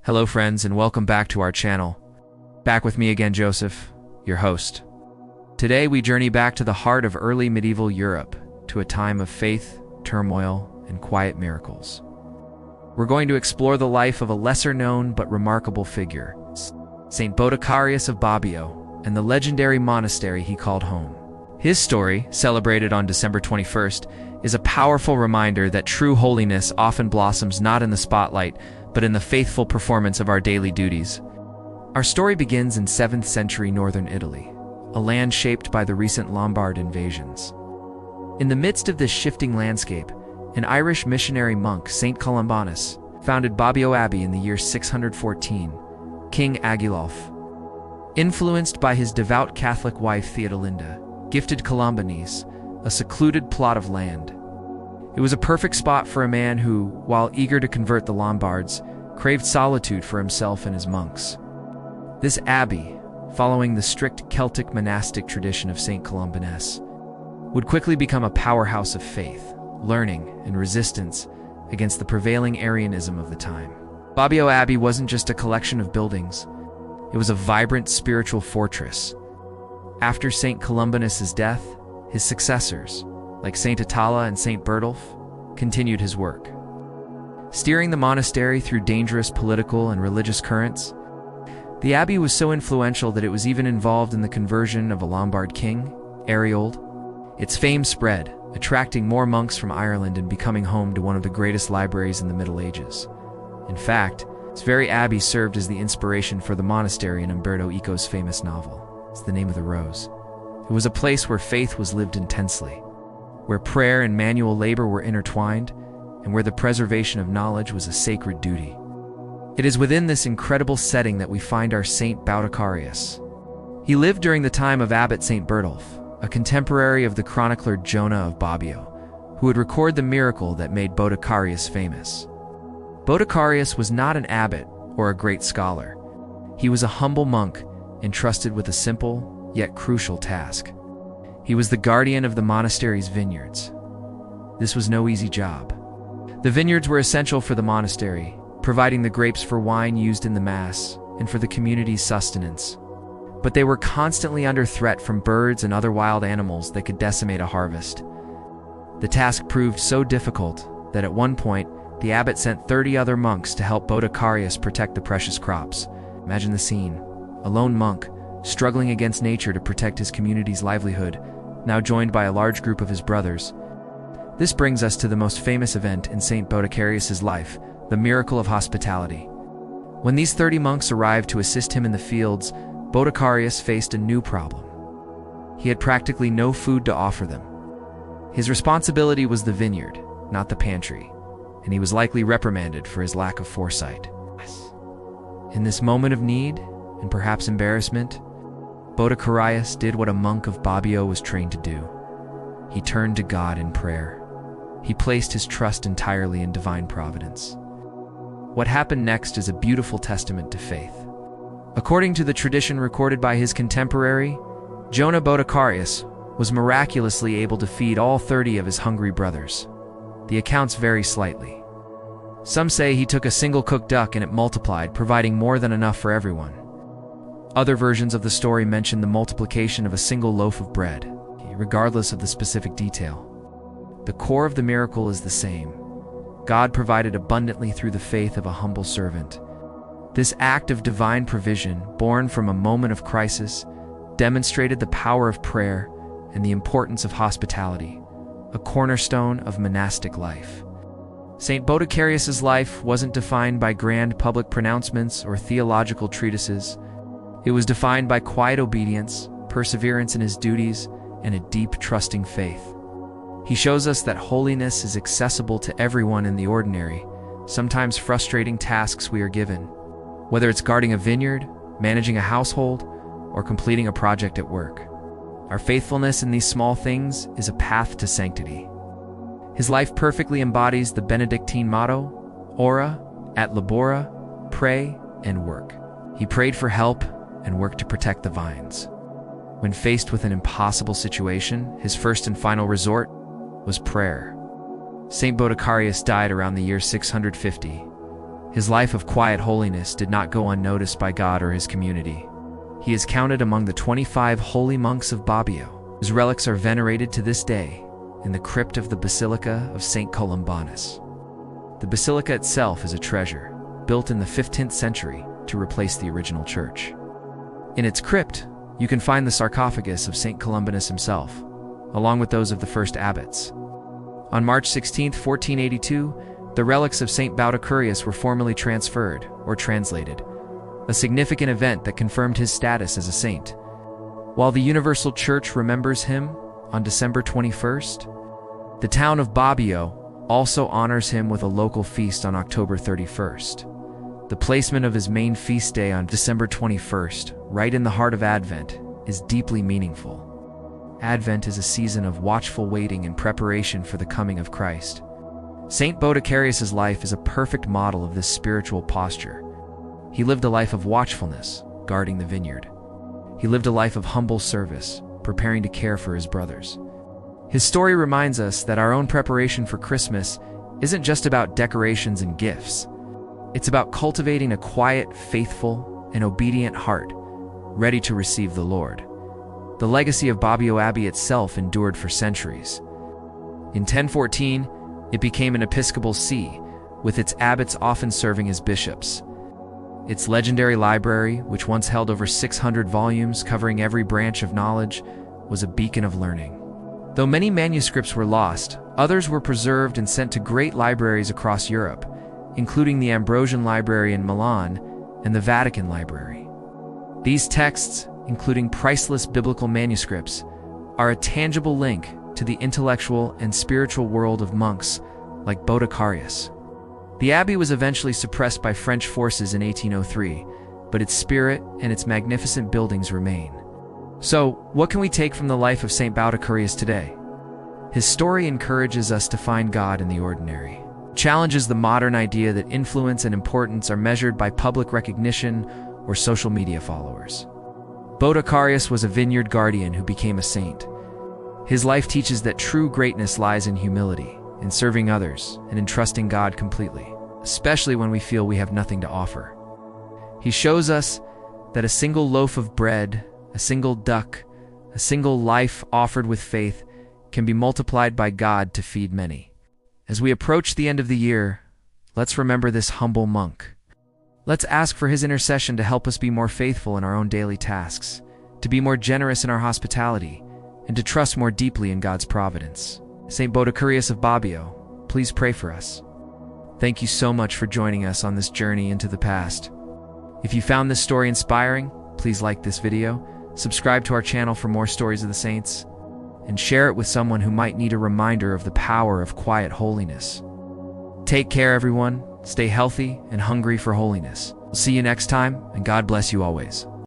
Hello friends, and welcome back to our channel. Back with me again, Joseph, your host. Today we journey back to the heart of early medieval Europe, to a time of faith, turmoil, and quiet miracles. We're going to explore the life of a lesser-known but remarkable figure, Saint Baudacarius of Bobbio, and the legendary monastery he called home. His story, celebrated on December 21st, is a powerful reminder that true holiness often blossoms not in the spotlight, but in the faithful performance of our daily duties. Our story begins in 7th century northern Italy, a land shaped by the recent Lombard invasions. In the midst of this shifting landscape, an Irish missionary monk, Saint Columbanus, founded Bobbio Abbey in the year 614. King Agilulf, influenced by his devout Catholic wife Theodolinda, gifted Columbanus a secluded plot of land. It was a perfect spot for a man who, while eager to convert the Lombards, craved solitude for himself and his monks. This abbey, following the strict Celtic monastic tradition of Saint Columbanus, would quickly become a powerhouse of faith, learning, and resistance against the prevailing Arianism of the time. Bobbio Abbey wasn't just a collection of buildings, it was a vibrant spiritual fortress. After Saint Columbanus' death, his successors, like Saint Atala and Saint Berdulf, continued his work. Steering the monastery through dangerous political and religious currents, the abbey was so influential that it was even involved in the conversion of a Lombard king, Ariold. Its fame spread, attracting more monks from Ireland and becoming home to one of the greatest libraries in the Middle Ages. In fact, its very abbey served as the inspiration for the monastery in Umberto Eco's famous novel, It's the Name of the Rose. It was a place where faith was lived intensely, where prayer and manual labor were intertwined, and where the preservation of knowledge was a sacred duty. It is within this incredible setting that we find our Saint Baudacarius. He lived during the time of Abbot Saint Berdulf, a contemporary of the chronicler Jonah of Bobbio, who would record the miracle that made Baudacarius famous. Baudacarius was not an abbot or a great scholar. He was a humble monk entrusted with a simple, yet crucial task. He was the guardian of the monastery's vineyards. This was no easy job. The vineyards were essential for the monastery, providing the grapes for wine used in the Mass and for the community's sustenance. But they were constantly under threat from birds and other wild animals that could decimate a harvest. The task proved so difficult that at one point, the abbot sent 30 other monks to help Baudacarius protect the precious crops. Imagine the scene. A lone monk, struggling against nature to protect his community's livelihood, now joined by a large group of his brothers. This brings us to the most famous event in Saint Baudacarius' life, the miracle of hospitality. When these 30 monks arrived to assist him in the fields, Baudacarius faced a new problem. He had practically no food to offer them. His responsibility was the vineyard, not the pantry, and he was likely reprimanded for his lack of foresight. In this moment of need, and perhaps embarrassment, Baudacarius did what a monk of Bobbio was trained to do. He turned to God in prayer. He placed his trust entirely in divine providence. What happened next is a beautiful testament to faith. According to the tradition recorded by his contemporary, Jonah Baudacarius was miraculously able to feed all 30 of his hungry brothers. The accounts vary slightly. Some say he took a single cooked duck and it multiplied, providing more than enough for everyone. Other versions of the story mention the multiplication of a single loaf of bread, regardless of the specific detail. The core of the miracle is the same. God provided abundantly through the faith of a humble servant. This act of divine provision, born from a moment of crisis, demonstrated the power of prayer and the importance of hospitality, a cornerstone of monastic life. Saint Baudacarius' life wasn't defined by grand public pronouncements or theological treatises. It was defined by quiet obedience, perseverance in his duties, and a deep, trusting faith. He shows us that holiness is accessible to everyone in the ordinary, sometimes frustrating tasks we are given. Whether it's guarding a vineyard, managing a household, or completing a project at work. Our faithfulness in these small things is a path to sanctity. His life perfectly embodies the Benedictine motto, ora et labora, pray and work. He prayed for help and worked to protect the vines. When faced with an impossible situation, his first and final resort was prayer. Saint Baudacarius died around the year 650. His life of quiet holiness did not go unnoticed by God or his community. He is counted among the 25 holy monks of Bobbio, whose relics are venerated to this day in the crypt of the Basilica of Saint Columbanus. The basilica itself is a treasure, built in the 15th century to replace the original church. In its crypt, you can find the sarcophagus of Saint Columbanus himself, along with those of the first abbots. On March 16, 1482, the relics of Saint Baudacarius were formally transferred, or translated, a significant event that confirmed his status as a saint. While the Universal Church remembers him on December 21st, the town of Bobbio also honors him with a local feast on October 31st. The placement of his main feast day on December 21st, right in the heart of Advent, is deeply meaningful. Advent is a season of watchful waiting and preparation for the coming of Christ. Saint Baudacarius' life is a perfect model of this spiritual posture. He lived a life of watchfulness, guarding the vineyard. He lived a life of humble service, preparing to care for his brothers. His story reminds us that our own preparation for Christmas isn't just about decorations and gifts. It's about cultivating a quiet, faithful, and obedient heart, ready to receive the Lord. The legacy of Bobbio Abbey itself endured for centuries. In 1014, it became an episcopal see, with its abbots often serving as bishops. Its legendary library, which once held over 600 volumes covering every branch of knowledge, was a beacon of learning. Though many manuscripts were lost, others were preserved and sent to great libraries across Europe, including the Ambrosian Library in Milan and the Vatican Library. These texts, including priceless biblical manuscripts, are a tangible link to the intellectual and spiritual world of monks like Baudacarius. The abbey was eventually suppressed by French forces in 1803, but its spirit and its magnificent buildings remain. So, what can we take from the life of Saint Baudacarius today? His story encourages us to find God in the ordinary, challenges the modern idea that influence and importance are measured by public recognition or social media followers. Baudacarius was a vineyard guardian who became a saint. His life teaches that true greatness lies in humility, in serving others, and in trusting God completely, especially when we feel we have nothing to offer. He shows us that a single loaf of bread, a single duck, a single life offered with faith can be multiplied by God to feed many. As we approach the end of the year, let's remember this humble monk. Let's ask for his intercession to help us be more faithful in our own daily tasks, to be more generous in our hospitality, and to trust more deeply in God's providence. Saint Baudacarius of Bobbio, please pray for us. Thank you so much for joining us on this journey into the past. If you found this story inspiring, please like this video, subscribe to our channel for more stories of the saints, and share it with someone who might need a reminder of the power of quiet holiness. Take care, everyone. Stay healthy and hungry for holiness. We'll see you next time, and God bless you always.